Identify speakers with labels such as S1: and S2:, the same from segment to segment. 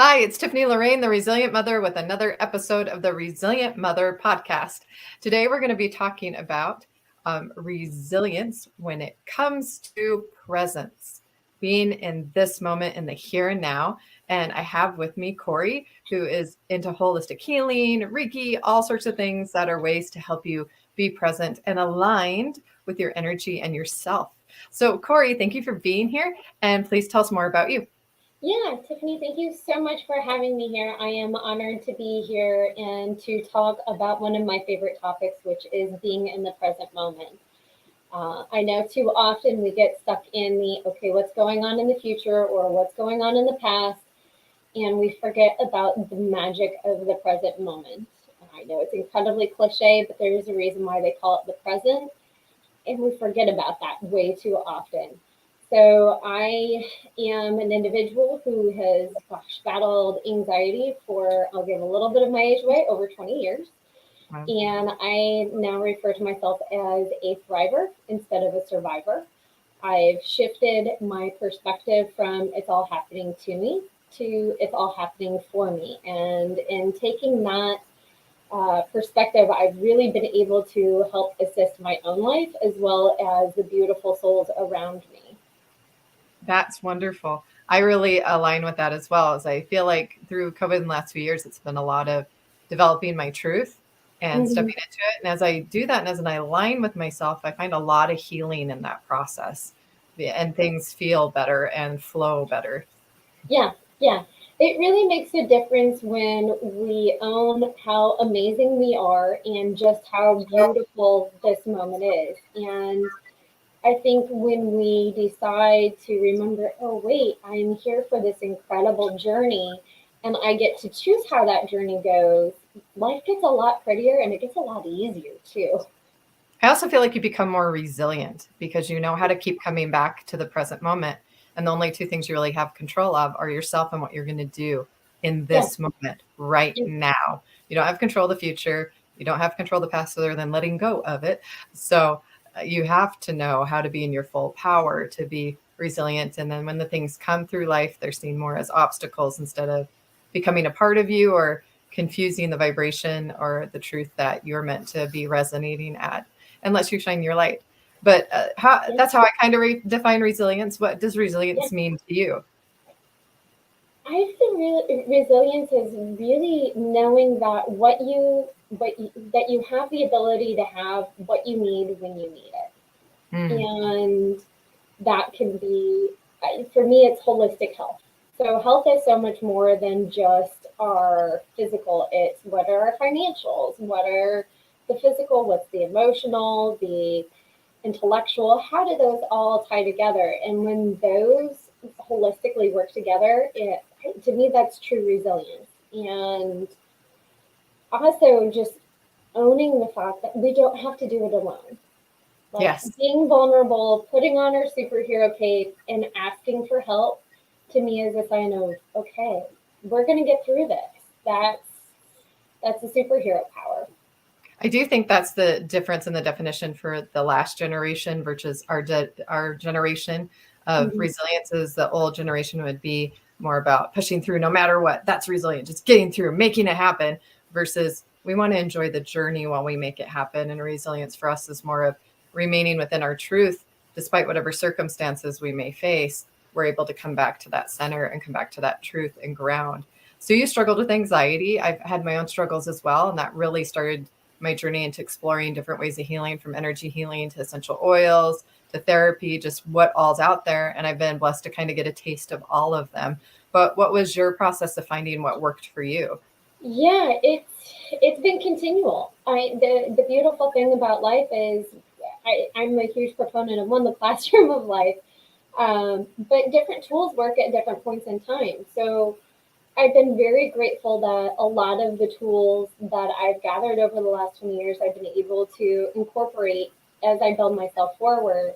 S1: Hi, it's Tiffany Lorraine, the Resilient Mother, with another episode of the Resilient Mother podcast. Today, we're going to be talking about resilience when it comes to presence, being in this moment, in the here and now. And I have with me Cori, who is into holistic healing, Reiki, all sorts of things that are ways to help you be present and aligned with your energy and yourself. So, Cori, thank you for being here. And please tell us more about you.
S2: Yeah, Tiffany, thank you so much for having me here. I am honored to be here and to talk about one of my favorite topics, which is being in the present moment. I know too often we get stuck in okay, what's going on in the future or what's going on in the past, and we forget about the magic of the present moment. I know it's incredibly cliche, but there's a reason why they call it the present, and we forget about that way too often. So I am an individual who has battled anxiety for, I'll give a little bit of my age away, over 20 years.
S1: Wow.
S2: And I now refer to myself as a thriver instead of a survivor. I've shifted my perspective from it's all happening to me to it's all happening for me. And in taking that perspective, I've really been able to help assist my own life as well as the beautiful souls around me.
S1: That's wonderful. I really align with that as well, as I feel like through COVID in the last few years, it's been a lot of developing my truth and
S2: Mhm.
S1: stepping into it. And as I do that and as I align with myself, I find a lot of healing in that process. And things feel better and flow better.
S2: Yeah, yeah. It really makes a difference when we own how amazing we are and just how beautiful this moment is. And I think when we decide to remember, oh, wait, I'm here for this incredible journey and I get to choose how that journey goes, life gets a lot prettier and it gets a lot easier too.
S1: I also feel like you become more resilient because you know how to keep coming back to the present moment. And the only two things you really have control of are yourself and what you're going to do in
S2: Yeah.
S1: this moment right now. You don't have control of the future. You don't have control of the past other than letting go of it. So you have to know how to be in your full power to be resilient. And then when the things come through life, they're seen more as obstacles instead of becoming a part of you or confusing the vibration or the truth that you're meant to be resonating at, unless you shine your light. But
S2: Yeah.
S1: that's how I kind of define resilience. What does
S2: Yeah.
S1: resilience mean to you?
S2: I feel resilience is really knowing that that you have the ability to have what you need when you need it,
S1: Mm,
S2: and that can be for me it's holistic health. So health is so much more than just our physical. It's what are our financials, what are the physical, what's the emotional, the intellectual, how do those all tie together? And when those holistically work together, to me, that's true resilience. And also just owning the fact that we don't have to do it alone. Like
S1: yes.
S2: being vulnerable, putting on our superhero cape, and asking for help to me is a sign of, okay, we're going to get through this. That's that's a superhero power.
S1: I do think that's the difference in the definition for the last generation versus our generation of
S2: Mm-hmm.
S1: resilience. Is the old generation would be more about pushing through no matter what. That's resilient, just getting through, making it happen, versus we want to enjoy the journey while we make it happen. And resilience for us is more of remaining within our truth despite whatever circumstances we may face. We're able to come back to that center and come back to that truth and ground. So you struggled with anxiety. I've had my own struggles as well, and that really started my journey into exploring different ways of healing, from energy healing to essential oils to therapy, just what all's out there. And I've been blessed to kind of get a taste of all of them. But what was your process of finding what worked for you?
S2: Yeah, it's been continual. The beautiful thing about life is I'm a huge proponent of the classroom of life, but different tools work at different points in time. So I've been very grateful that a lot of the tools that I've gathered over the last 20 years, I've been able to incorporate as I build myself forward.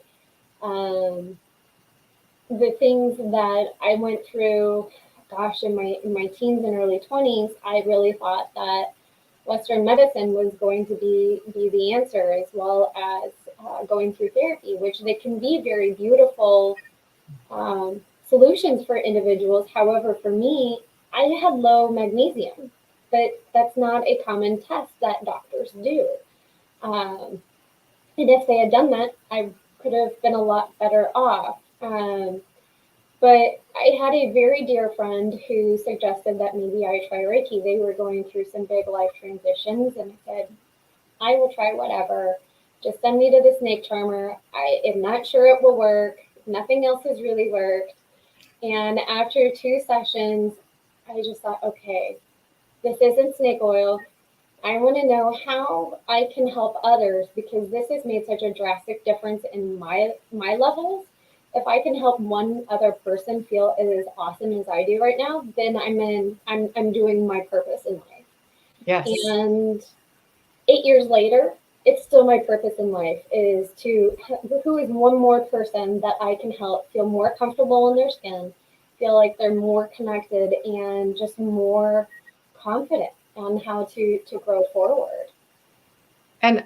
S2: Um, the things that I went through, gosh, in my teens and early 20s, I really thought that Western medicine was going to be the answer, as well as going through therapy, which they can be very beautiful solutions for individuals. However, for me, I had low magnesium, but that's not a common test that doctors do. Um, and if they had done that, I could have been a lot better off. But I had a very dear friend who suggested that maybe I try Reiki. They were going through some big life transitions, and I said, I will try whatever. Just send me to the snake charmer. I am not sure it will work. Nothing else has really worked. And after 2 sessions, I just thought, okay, this isn't snake oil. I want to know how I can help others because this has made such a drastic difference in my levels. If I can help one other person feel as awesome as I do right now, then I'm doing my purpose in life.
S1: Yes.
S2: And 8 years later, it's still my purpose in life is to who is one more person that I can help feel more comfortable in their skin, feel like they're more connected and just more confident on how to grow forward.
S1: And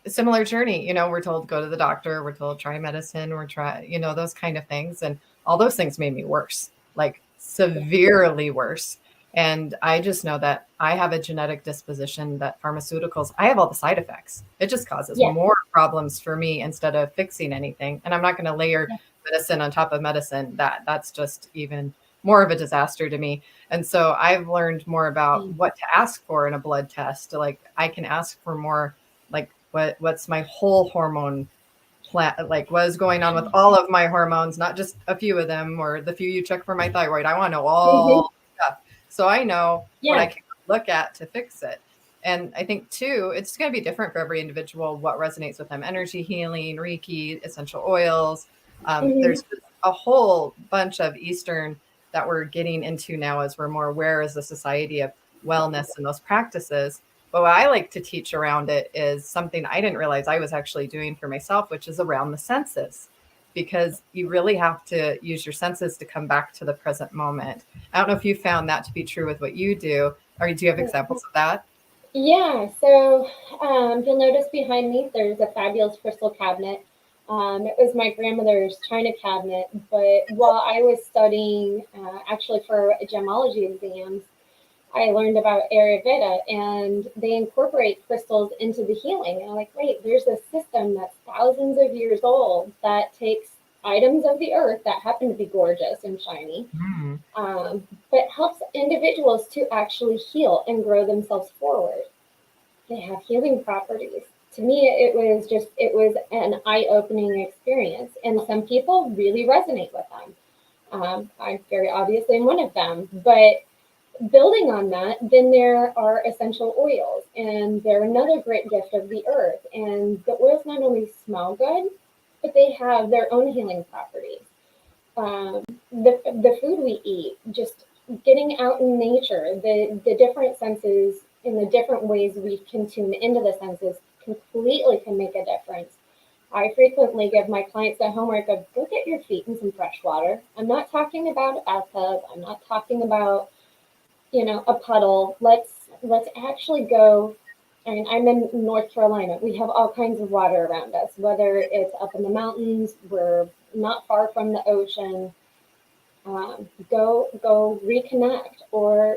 S1: similar journey, we're told go to the doctor, we're told try medicine, we're try, those kind of things. And all those things made me worse, like severely worse. And I just know that I have a genetic disposition that pharmaceuticals, I have all the side effects. It just causes
S2: Yeah.
S1: more problems for me instead of fixing anything. And I'm not going to layer
S2: Yeah.
S1: medicine on top of medicine. That's just even more of a disaster to me. And so I've learned more about what to ask for in a blood test. Like I can ask for more like what's my whole hormone plan, like what is going on with all of my hormones, not just a few of them or the few you check for my thyroid. I want to know all stuff so I know what I can look at to fix it. And I think too, it's going to be different for every individual what resonates with them. Energy healing, Reiki, essential oils. There's just a whole bunch of Eastern that we're getting into now as we're more aware as a society of wellness and those practices. But what I like to teach around it is something I didn't realize I was actually doing for myself, which is around the senses, because you really have to use your senses to come back to the present moment. I don't know if you found that to be true with what you do, or do you have examples of that?
S2: Yeah, so you'll notice behind me there's a fabulous crystal cabinet. It was my grandmother's china cabinet, but while I was studying actually for gemology exams, I learned about Ayurveda and they incorporate crystals into the healing. And I'm like, wait, there's a system that's thousands of years old that takes items of the earth that happen to be gorgeous and shiny, but helps individuals to actually heal and grow themselves forward. They have healing properties. To me, it was an eye-opening experience. And some people really resonate with them. I very obviously am one of them, but building on that, then there are essential oils, and they're another great gift of the earth. And the oils not only smell good, but they have their own healing properties. The food we eat, just getting out in nature, the different senses and the different ways we can tune into the senses completely can make a difference. I frequently give my clients the homework of go get your feet in some fresh water. I'm not talking about a bathtub. I'm not talking about a puddle. Let's actually go. I mean, I'm in North Carolina. We have all kinds of water around us, whether it's up in the mountains, we're not far from the ocean. Go reconnect, or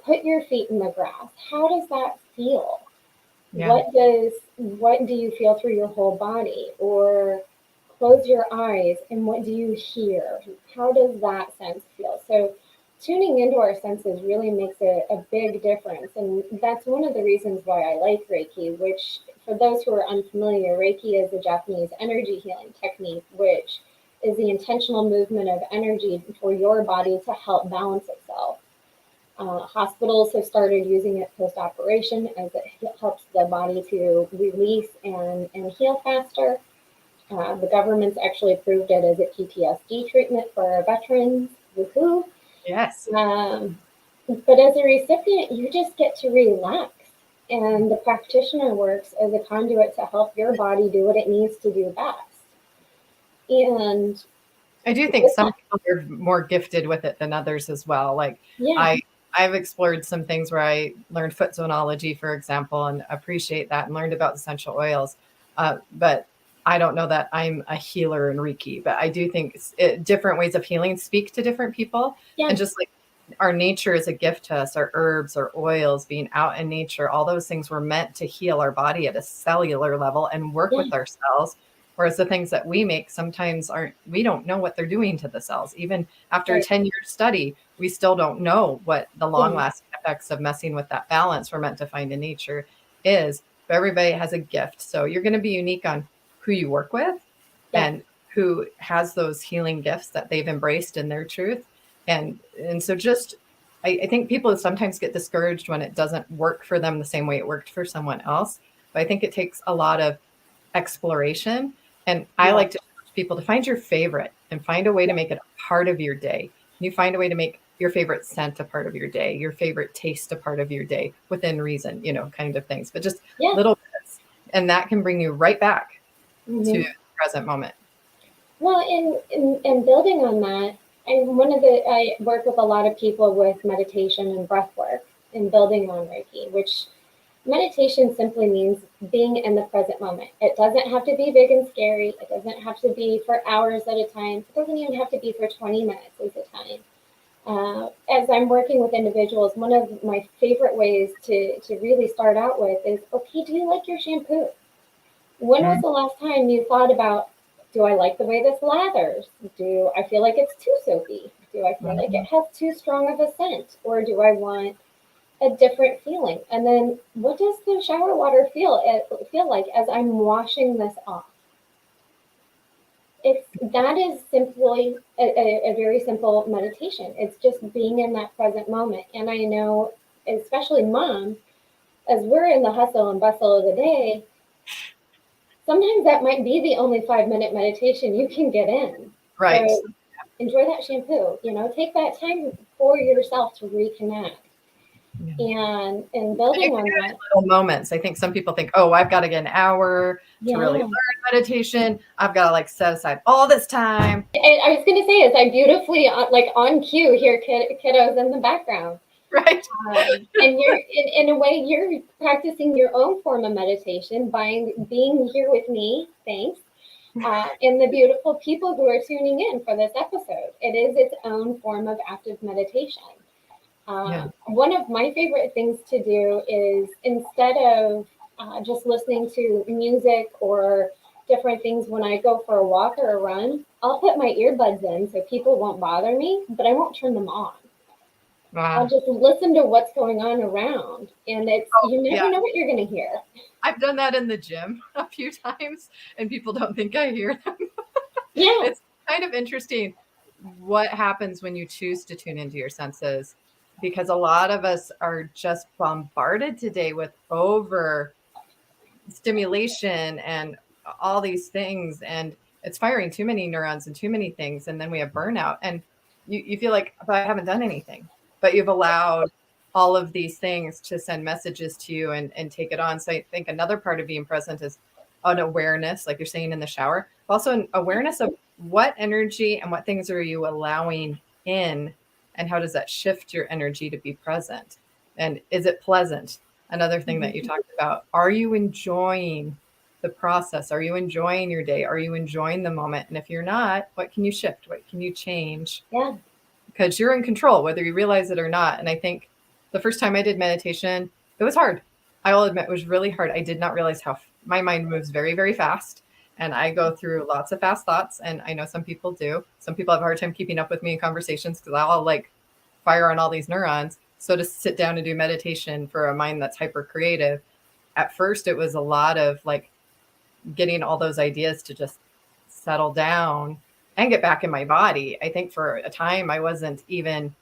S2: put your feet in the grass. How does that feel?
S1: Yeah.
S2: What do you feel through your whole body? Or close your eyes and what do you hear? How does that sense feel? So tuning into our senses really makes a big difference. And that's one of the reasons why I like Reiki, which for those who are unfamiliar, Reiki is a Japanese energy healing technique, which is the intentional movement of energy for your body to help balance itself. Hospitals have started using it post-operation as it helps the body to release and heal faster. The government's actually approved it as a PTSD treatment for our veterans. Woohoo!
S1: Yes.
S2: But as a recipient, you just get to relax. And the practitioner works as a conduit to help your body do what it needs to do best. And
S1: I do think some people are more gifted with it than others as well. Like I've explored some things where I learned foot zonology, for example, and appreciate that and learned about essential oils. But I don't know that I'm a healer in Reiki, but I do think different ways of healing speak to different people.
S2: Yeah.
S1: And just like our nature is a gift to us. Our herbs, our oils, being out in nature, all those things were meant to heal our body at a cellular level and work
S2: Yeah.
S1: with our cells. Whereas the things that we make sometimes aren't, we don't know what they're doing to the cells. Even after a
S2: Right.
S1: 10-year study, we still don't know what the long
S2: Yeah.
S1: lasting effects of messing with that balance we're meant to find in nature is. But everybody has a gift. So you're going to be unique on who you work with
S2: Yeah.
S1: and who has those healing gifts that they've embraced in their truth. And so just I think people sometimes get discouraged when it doesn't work for them the same way it worked for someone else. But I think it takes a lot of exploration. And I
S2: Yeah.
S1: like to encourage people to find your favorite and find a way to make it a part of your day. You find a way to make your favorite scent a part of your day, your favorite taste a part of your day within reason, kind of things, but just
S2: Yeah.
S1: little bits. And that can bring you right back to
S2: Mm-hmm.
S1: the present moment.
S2: Well, in building on that, I work with a lot of people with meditation and breath work and building on Reiki, which meditation simply means being in the present moment. It doesn't have to be big and scary. It doesn't have to be for hours at a time. It doesn't even have to be for 20 minutes at a time. As I'm working with individuals, one of my favorite ways to really start out with is, okay, do you like your shampoo? When was the last time you thought about, do I like the way this lathers? Do I feel like it's too soapy? Do I feel like it has too strong of a scent? Or do I want a different feeling? And then what does the shower water feel like as I'm washing this off? That is simply a very simple meditation. It's just being in that present moment. And I know, especially moms, as we're in the hustle and bustle of the day, sometimes that might be the only 5-minute meditation you can get in.
S1: Right.
S2: So enjoy that shampoo. Take that time for yourself to reconnect.
S1: Yeah.
S2: And building on that.
S1: Little moments. I think some people think, oh, I've got to get an hour to really
S2: Yeah.
S1: learn meditation. I've got to set aside all this time.
S2: I was going to say, is I beautifully on cue here, kiddos in the background.
S1: Right.
S2: And you're in a way, you're practicing your own form of meditation by being here with me. Thanks. And the beautiful people who are tuning in for this episode. It is its own form of active meditation. One of my favorite things to do is, instead of just listening to music or different things when I go for a walk or a run, I'll put my earbuds in so people won't bother me, but I won't turn them on. I'll just listen to what's going on around, and you never know what you're going to hear.
S1: I've done that in the gym a few times, and people don't think I hear them.
S2: Yeah.
S1: It's kind of interesting what happens when you choose to tune into your senses, because a lot of us are just bombarded today with over stimulation and all these things, and it's firing too many neurons and too many things, and then we have burnout, and you feel like, but I haven't done anything, but you've allowed all of these things to send messages to you and take it on. So I think another part of being present is an awareness, like you're saying in the shower, also an awareness of what energy and what things are you allowing in, and how does that shift your energy to be present, and is it pleasant? Another thing that you talked about, are you enjoying the process? Are you enjoying your day? Are you enjoying the moment? And if you're not, what can you shift? What can you change?
S2: Yeah.
S1: Because you're in control, whether you realize it or not. And I think the first time I did meditation, it was hard. I will admit it was really hard. I did not realize how my mind moves very, very fast. And I go through lots of fast thoughts. And I know some people do. Some people have a hard time keeping up with me in conversations because I'll fire on all these neurons. So to sit down and do meditation for a mind that's hyper creative, at first it was a lot of getting all those ideas to just settle down and get back in my body. I think for a time I wasn't even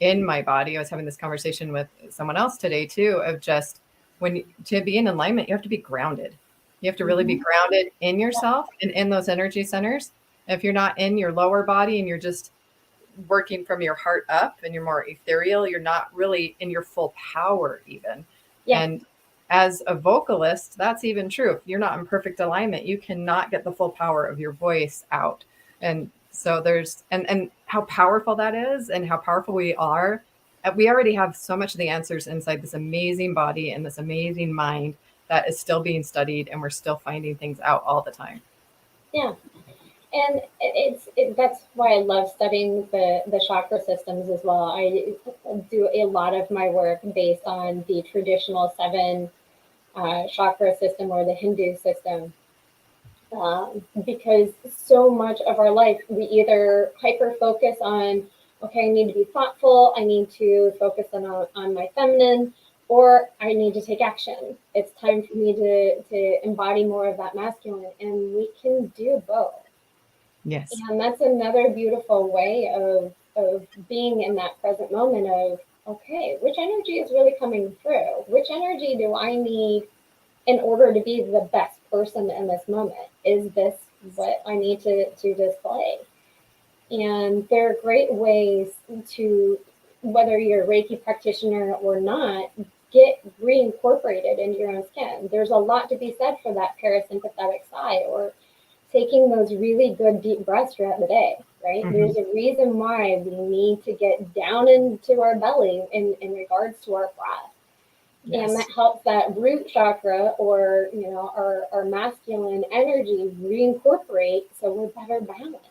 S1: in my body. I was having this conversation with someone else today too, of just to be in alignment, you have to be grounded. You have to really be grounded in yourself and in those energy centers. If you're not in your lower body and you're just working from your heart up and you're more ethereal, you're not really in your full power even.
S2: Yeah.
S1: And as a vocalist, that's even true. If you're not in perfect alignment, you cannot get the full power of your voice out. And so there's and how powerful that is and how powerful we are. We already have so much of the answers inside this amazing body and this amazing mind that is still being studied, and we're still finding things out all the time.
S2: Yeah. And that's why I love studying the chakra systems as well. I do a lot of my work based on the traditional seven chakra system or the Hindu system, because so much of our life we either hyper focus on, okay, I need to be thoughtful, I need to focus on my feminine, or I need to take action. It's time for me to embody more of that masculine, and we can do both.
S1: Yes.
S2: And that's another beautiful way of being in that present moment of, okay, which energy is really coming through? Which energy do I need in order to be the best person in this moment? Is this what I need to display? And there are great ways to, whether you're a Reiki practitioner or not, get reincorporated into your own skin. There's a lot to be said for that parasympathetic side, or taking those really good deep breaths throughout the day, right?
S1: Mm-hmm.
S2: There's a reason why we need to get down into our belly in regards to our breath.
S1: Yes.
S2: And that helps that root chakra, or our masculine energy, reincorporate, so we're better balanced.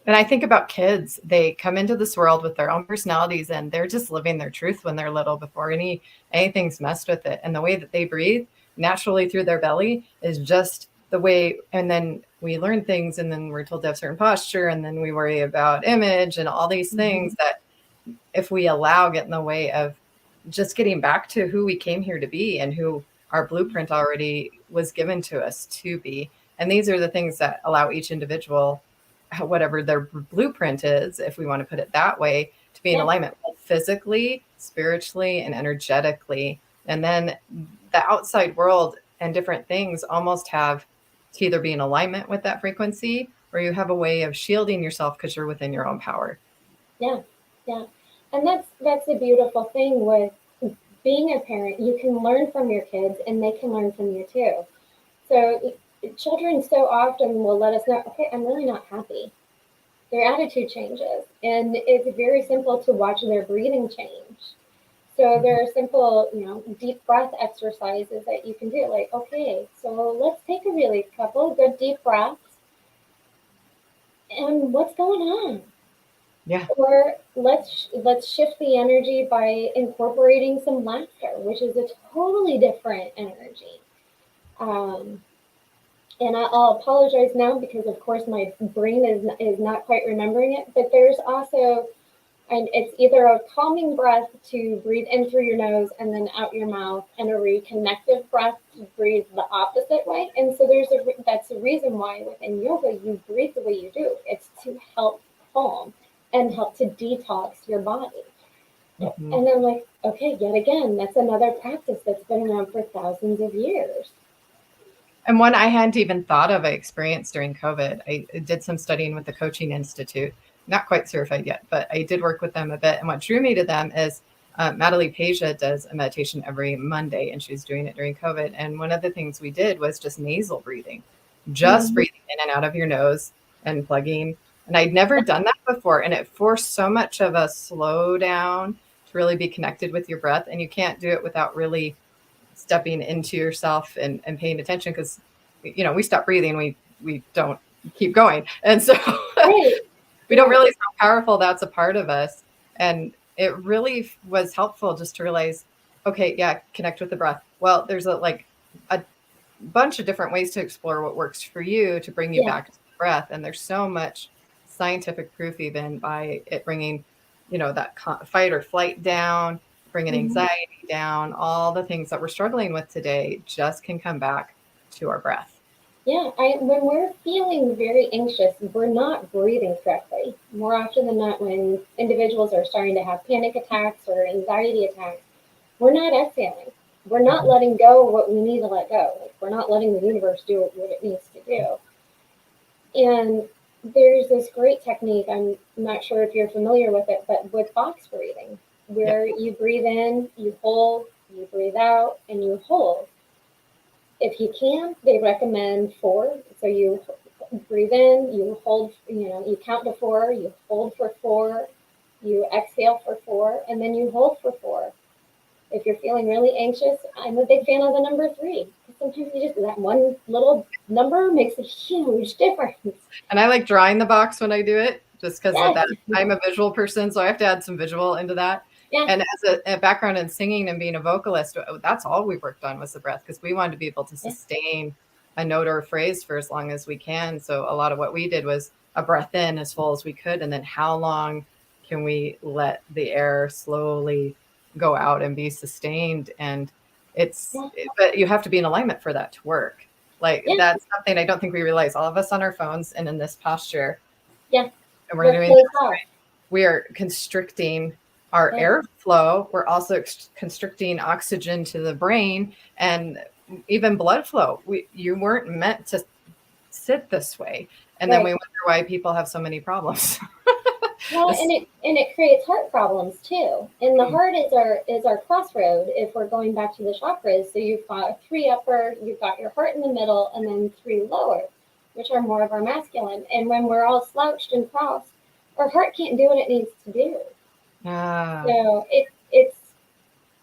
S1: And I think about kids, they come into this world with their own personalities and they're just living their truth when they're little before anything's messed with it. And the way that they breathe naturally through their belly is just the way. And then we learn things, and then we're told to have certain posture, and then we worry about image and all these things that, if we allow, get in the way of just getting back to who we came here to be and who our blueprint already was given to us to be. And these are the things that allow each individual, whatever their blueprint is, if we want to put it that way, to be in alignment physically, spiritually, and energetically. And then the outside world and different things almost have to either be in alignment with that frequency, or you have a way of shielding yourself because you're within your own power.
S2: Yeah, yeah. And that's a beautiful thing with being a parent. You can learn from your kids and they can learn from you too. So children so often will let us know, okay, I'm really not happy. Their attitude changes. And it's very simple to watch their breathing change. So there are simple, deep breath exercises that you can do. Like, okay, so let's take a really couple good deep breaths. And what's going on?
S1: Yeah.
S2: Or let's shift the energy by incorporating some laughter, which is a totally different energy. Um, and I'll apologize now because, of course, my brain is not quite remembering it. But there's also, and it's either a calming breath to breathe in through your nose and then out your mouth, and a reconnective breath to breathe the opposite way. And so that's the reason why within yoga you breathe the way you do. It's to help calm and help to detox your body.
S1: Mm-hmm.
S2: And I'm like, okay, yet again, that's another practice that's been around for thousands of years.
S1: And one I hadn't even thought of, I experienced during COVID. I did some studying with the Coaching Institute, not quite certified yet, but I did work with them a bit. And what drew me to them is Natalie Peja does a meditation every Monday, and she's doing it during COVID. And one of the things we did was just nasal breathing, just breathing in and out of your nose and plugging. And I'd never done that before. And it forced so much of a slow down to really be connected with your breath. And you can't do it without really stepping into yourself and paying attention, because we stop breathing, we don't keep going, and so we don't realize how powerful that's a part of us. And it really was helpful just to realize, okay, yeah, connect with the breath. Well, there's a bunch of different ways to explore what works for you to bring you back to the breath, and there's so much scientific proof even by it bringing that fight or flight down, bringing anxiety down. All the things that we're struggling with today just can come back to our breath.
S2: Yeah, when we're feeling very anxious, we're not breathing correctly. More often than not, when individuals are starting to have panic attacks or anxiety attacks, we're not exhaling. We're not letting go of what we need to let go. We're not letting the universe do what it needs to do. And there's this great technique, I'm not sure if you're familiar with it, but with box breathing, where you breathe in, you hold, you breathe out, and you hold. If you can, they recommend 4. So you breathe in, you hold, you count to 4, you hold for 4, you exhale for 4, and then you hold for 4. If you're feeling really anxious, I'm a big fan of the number 3. sometimes that one little number makes a huge difference.
S1: And I like drawing the box when I do it, just because of
S2: Yes.
S1: that. I'm a visual person, so I have to add some visual into that.
S2: Yeah.
S1: And as a background in singing and being a vocalist, that's all we worked on was the breath, because we wanted to be able to sustain a note or a phrase for as long as we can. So a lot of what we did was a breath in as full as we could, and then how long can we let the air slowly go out and be sustained? And but you have to be in alignment for that to work. Like that's something I don't think we realize. All of us on our phones and in this posture.
S2: Yeah.
S1: And we're doing this, right? We are constricting our airflow. We're also constricting oxygen to the brain and even blood flow. You weren't meant to sit this way. And then we wonder why people have so many problems.
S2: Well, and it creates heart problems too. And the heart is our crossroad if we're going back to the chakras. So you've got 3 upper, you've got your heart in the middle, and then 3 lower, which are more of our masculine. And when we're all slouched and crossed, our heart can't do what it needs to do. So it's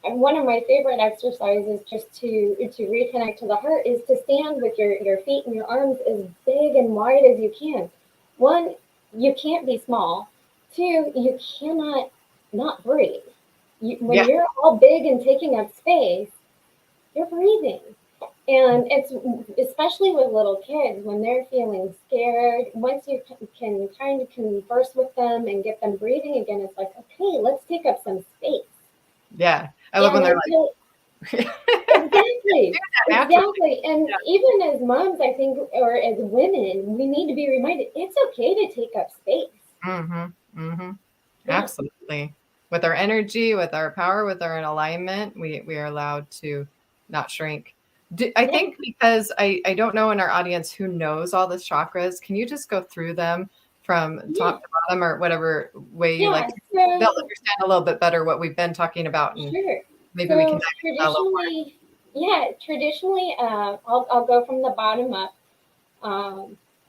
S2: one of my favorite exercises just to reconnect to the heart is to stand with your feet and your arms as big and wide as you can. 1, you can't be small. 2, you cannot not breathe. When you're all big and taking up space, you're breathing. And it's especially with little kids when they're feeling scared. Once you can kind of converse with them and get them breathing again, it's like, okay, let's take up some space.
S1: Yeah, I love when they're like,
S2: exactly. And even as moms, I think, or as women, we need to be reminded it's okay to take up space.
S1: Absolutely. With our energy, with our power, with our alignment, we are allowed to not shrink. I think because I don't know in our audience who knows all the chakras, can you just go through them from top to bottom or whatever way you like? They'll understand a little bit better what we've been talking about. And maybe we can
S2: traditionally, I'll go from the bottom up.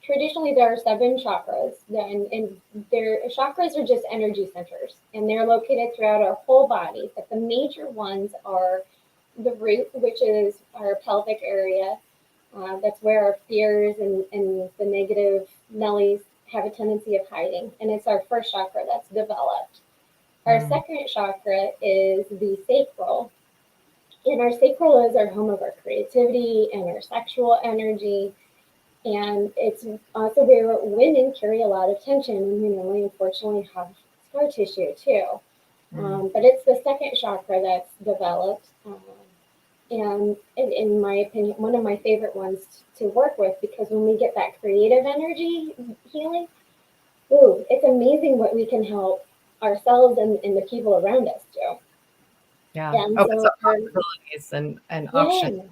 S2: Traditionally, there are 7 chakras, and their chakras are just energy centers, and they're located throughout our whole body. But the major ones are the root, which is our pelvic area. That's where our fears and the negative Nellies have a tendency of hiding, and it's our first chakra that's developed. Our second chakra is the sacral, and our sacral is our home of our creativity and our sexual energy. And it's also where women carry a lot of tension, and we unfortunately have scar tissue too. But it's the second chakra that's developed. And in my opinion, one of my favorite ones to work with, because when we get that creative energy healing, it's amazing what we can help ourselves and the people around us do.
S1: Yeah. Opens up possibilities and options.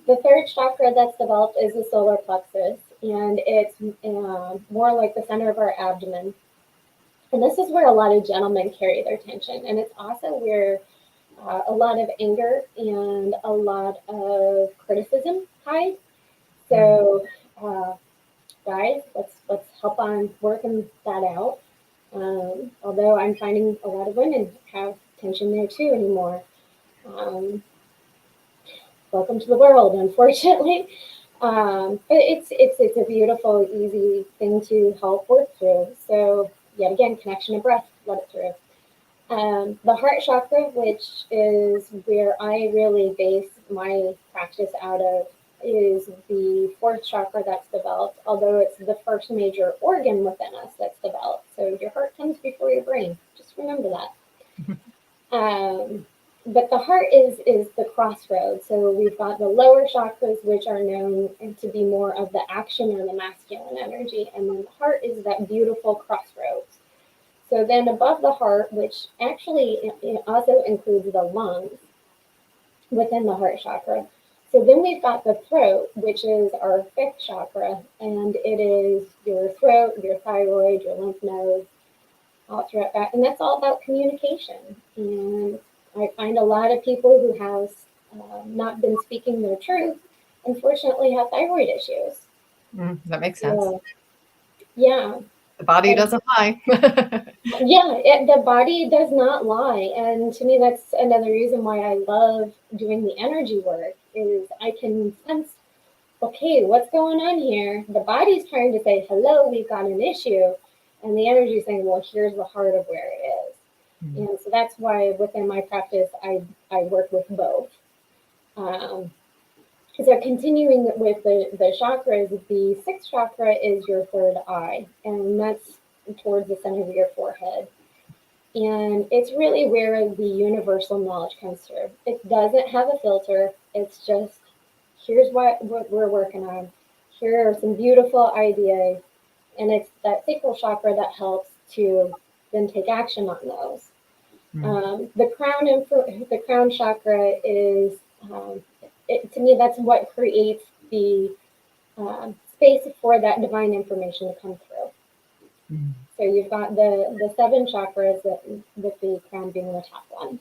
S2: The third chakra that's developed is the solar plexus, and it's more like the center of our abdomen. And this is where a lot of gentlemen carry their tension, and it's also where a lot of anger and a lot of criticism hide. So, guys, let's help on working that out. Although I'm finding a lot of women have tension there too anymore. Welcome to the world, unfortunately. But it's a beautiful, easy thing to help work through. So yet again, connection and breath, let it through. The heart chakra, which is where I really base my practice out of, is the 4th chakra that's developed, although it's the first major organ within us that's developed. So your heart comes before your brain. Just remember that. But the heart is the crossroads. So we've got the lower chakras, which are known to be more of the action or the masculine energy. And then the heart is that beautiful crossroads. So then above the heart, which actually it also includes the lungs within the heart chakra. So then we've got the throat, which is our 5th chakra. And it is your throat, your thyroid, your lymph nodes, all throughout that. And that's all about communication. And I find a lot of people who have not been speaking their truth, unfortunately, have thyroid issues.
S1: That makes sense.
S2: Yeah.
S1: The body doesn't lie.
S2: Yeah, the body does not lie. And to me, that's another reason why I love doing the energy work is I can sense, okay, what's going on here? The body's trying to say, hello, we've got an issue. And the energy is saying, well, here's the heart of where it is. And so that's why within my practice, I work with both. So continuing with the chakras, the sixth chakra is your third eye, and that's towards the center of your forehead. And it's really where the universal knowledge comes through. It doesn't have a filter. It's just, here's what we're working on. Here are some beautiful ideas. And it's that sacral chakra that helps to then take action on those. The crown chakra is, to me, that's what creates the space for that divine information to come through. So you've got the seven chakras, with the crown being the top one.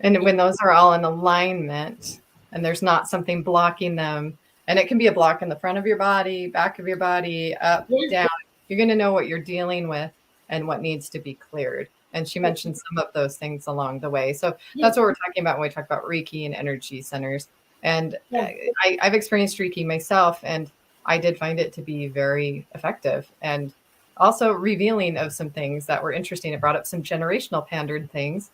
S1: And when those are all in alignment and there's not something blocking them, and it can be a block in the front of your body, back of your body, up, down, you're going to know what you're dealing with and what needs to be cleared. And she mentioned some of those things along the way. So that's what we're talking about when we talk about Reiki and energy centers. And I've experienced Reiki myself, and I did find it to be very effective and also revealing of some things that were interesting. It brought up some generational pandered things.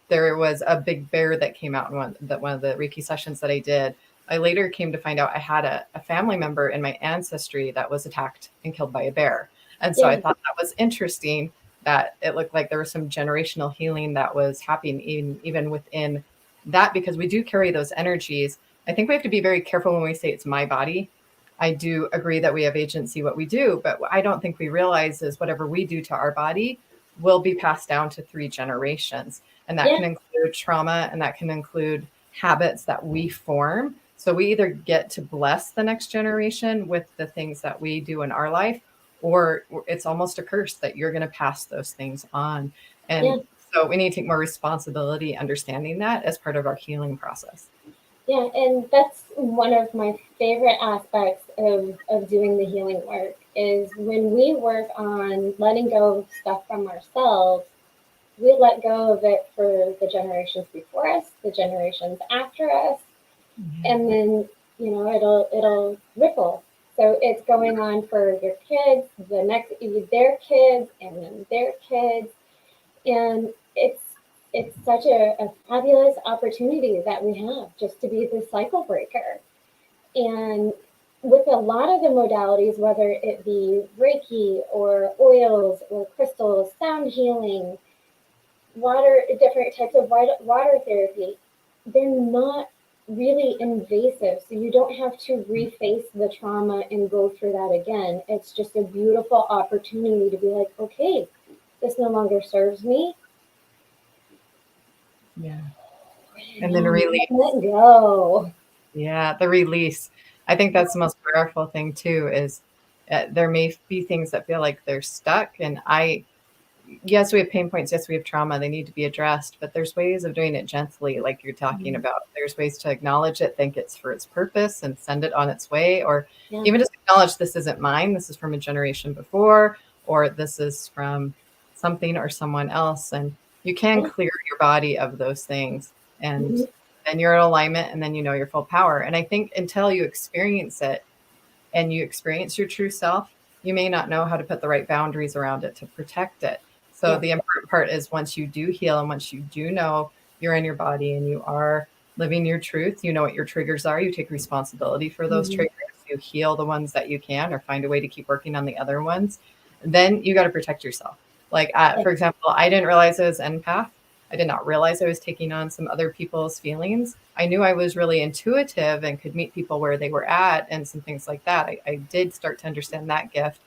S1: There was a big bear that came out in one of the Reiki sessions that I did. I later came to find out I had a family member in my ancestry that was attacked and killed by a bear. And so I thought that was interesting, that it looked like there was some generational healing that was happening even within that, because we do carry those energies. I think we have to be very careful when we say it's my body. I do agree that we have agency what we do, but what I don't think we realize is whatever we do to our body will be passed down to 3 generations. And that can include trauma, and that can include habits that we form. So we either get to bless the next generation with the things that we do in our life, or it's almost a curse that you're going to pass those things on. And so we need to take more responsibility understanding that as part of our healing process.
S2: Yeah, and that's one of my favorite aspects of doing the healing work is when we work on letting go of stuff from ourselves, we let go of it for the generations before us, the generations after us, and then it'll ripple. So it's going on for your kids, their kids, and then their kids, and it's such a fabulous opportunity that we have just to be the cycle breaker. And with a lot of the modalities, whether it be Reiki or oils or crystals, sound healing, different types of water therapy, they're not really invasive. So you don't have to reface the trauma and go through that again. It's just a beautiful opportunity to be like, okay, this no longer serves me.
S1: Yeah. And then release.
S2: Let go.
S1: Yeah, the release. I think that's the most powerful thing too, is there may be things that feel like they're stuck. And yes, we have pain points. Yes, we have trauma. They need to be addressed, but there's ways of doing it gently, like you're talking about. There's ways to acknowledge it, think it's for its purpose, and send it on its way, or even just acknowledge this isn't mine. This is from a generation before, or this is from something or someone else. And you can clear your body of those things, and then you're in alignment, and then you know your full power. And I think until you experience it and you experience your true self, you may not know how to put the right boundaries around it to protect it. So the important part is once you do heal, and once you do know you're in your body and you are living your truth, you know what your triggers are, you take responsibility for those triggers, you heal the ones that you can, or find a way to keep working on the other ones. Then you got to protect yourself. Like, for example, I didn't realize I was empath. I did not realize I was taking on some other people's feelings. I knew I was really intuitive and could meet people where they were at and some things like that. I did start to understand that gift,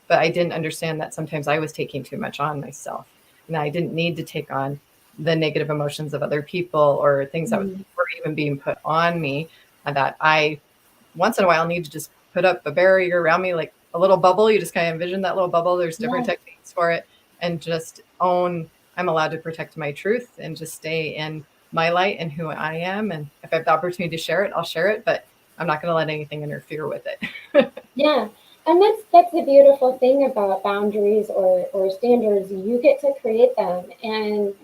S1: but I didn't understand that sometimes I was taking too much on myself. And I didn't need to take on the negative emotions of other people or things that were even being put on me, and that I once in a while need to just put up a barrier around me, like a little bubble. You just kind of envision that little bubble. There's different techniques for it, and just own I'm allowed to protect my truth and just stay in my light and who I am. And if I have the opportunity to share it, I'll share it, but I'm not going to let anything interfere with it.
S2: Yeah. And that's the beautiful thing about boundaries or standards. You get to create them, and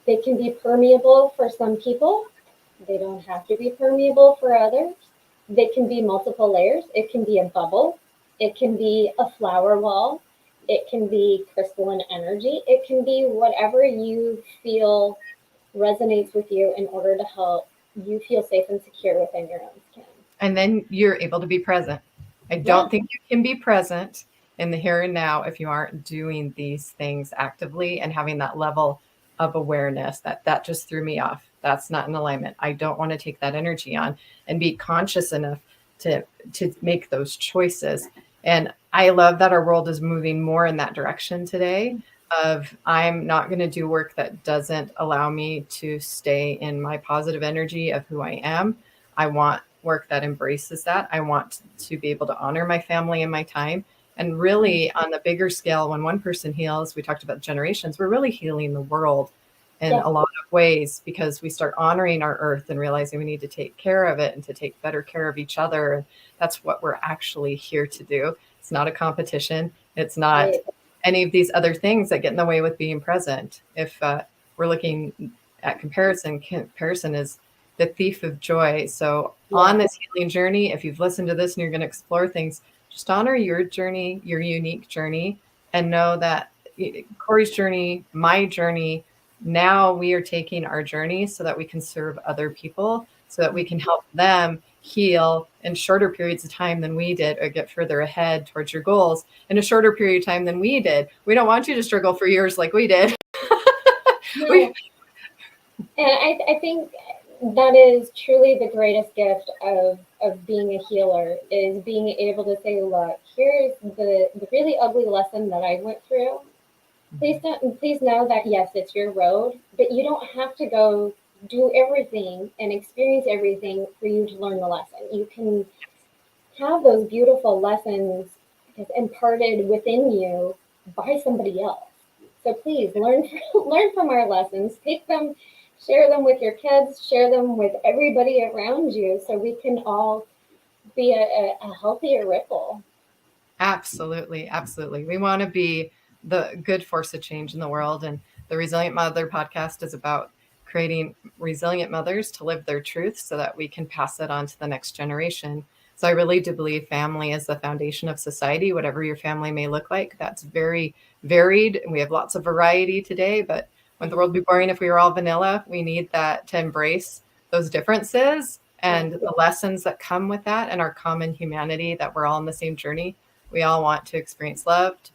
S2: they can be permeable for some people. They don't have to be permeable for others. They can be multiple layers. It can be a bubble. It can be a flower wall. It can be crystalline energy. It can be whatever you feel resonates with you in order to help you feel safe and secure within your own skin.
S1: And then you're able to be present. I don't think you can be present in the here and now if you aren't doing these things actively and having that level of awareness that just threw me off. That's not in alignment. I don't want to take that energy on, and be conscious enough to make those choices. And I love that our world is moving more in that direction today of I'm not going to do work that doesn't allow me to stay in my positive energy of who I am. I want work that embraces that. I want to be able to honor my family and my time. And really, on the bigger scale, when one person heals, we talked about generations, we're really healing the world in a lot of ways, because we start honoring our earth and realizing we need to take care of it and to take better care of each other. That's what we're actually here to do. It's not a competition. It's not any of these other things that get in the way with being present. If we're looking at comparison is the thief of joy. So on this healing journey, if you've listened to this and you're going to explore things, just honor your journey, your unique journey, and know that Cori's journey, my journey, now we are taking our journey so that we can serve other people, so that we can help them heal in shorter periods of time than we did, or get further ahead towards your goals in a shorter period of time than we did. We don't want you to struggle for years like we did.
S2: No. And I think that is truly the greatest gift of being a healer, is being able to say, look, here's the really ugly lesson that I went through. Please know that, yes, it's your road, but you don't have to go do everything and experience everything for you to learn the lesson. You can have those beautiful lessons imparted within you by somebody else. So please learn from our lessons, take them, share them with your kids, share them with everybody around you, so we can all be a healthier ripple.
S1: Absolutely. Absolutely. We want to be the good force of change in the world. And the Resilient Mother podcast is about creating resilient mothers to live their truth so that we can pass it on to the next generation. So I really do believe family is the foundation of society, whatever your family may look like. That's very varied. And we have lots of variety today, but wouldn't the world be boring if we were all vanilla? We need that to embrace those differences and the lessons that come with that, and our common humanity, that we're all on the same journey. We all want to experience love, to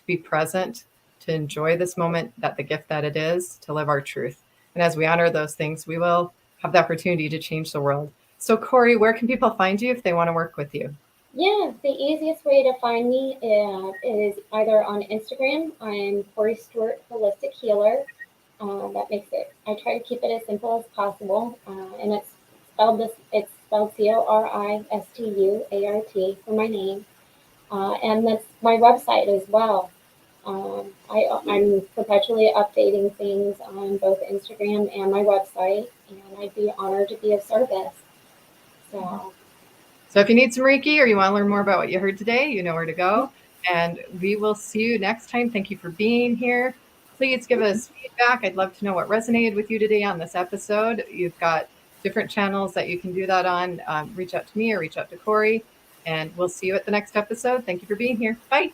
S1: be present, to enjoy this moment, that the gift that it is, to live our truth. And as we honor those things, we will have the opportunity to change the world. So Cori, where can people find you if they want to work with you?
S2: Yeah, the easiest way to find me is either on Instagram. I'm Cori Stuart Holistic Healer. That makes it, I try to keep it as simple as possible. And it's spelled CoriStuart for my name. And that's my website as well. I'm perpetually updating things on both Instagram and my website, and I'd be honored to be of service.
S1: So if you need some Reiki or you want to learn more about what you heard today, you know where to go. And we will see you next time. Thank you for being here. Please give us feedback. I'd love to know what resonated with you today on this episode. You've got different channels that you can do that on. Reach out to me or reach out to Cori, and we'll see you at the next episode. Thank you for being here. Bye.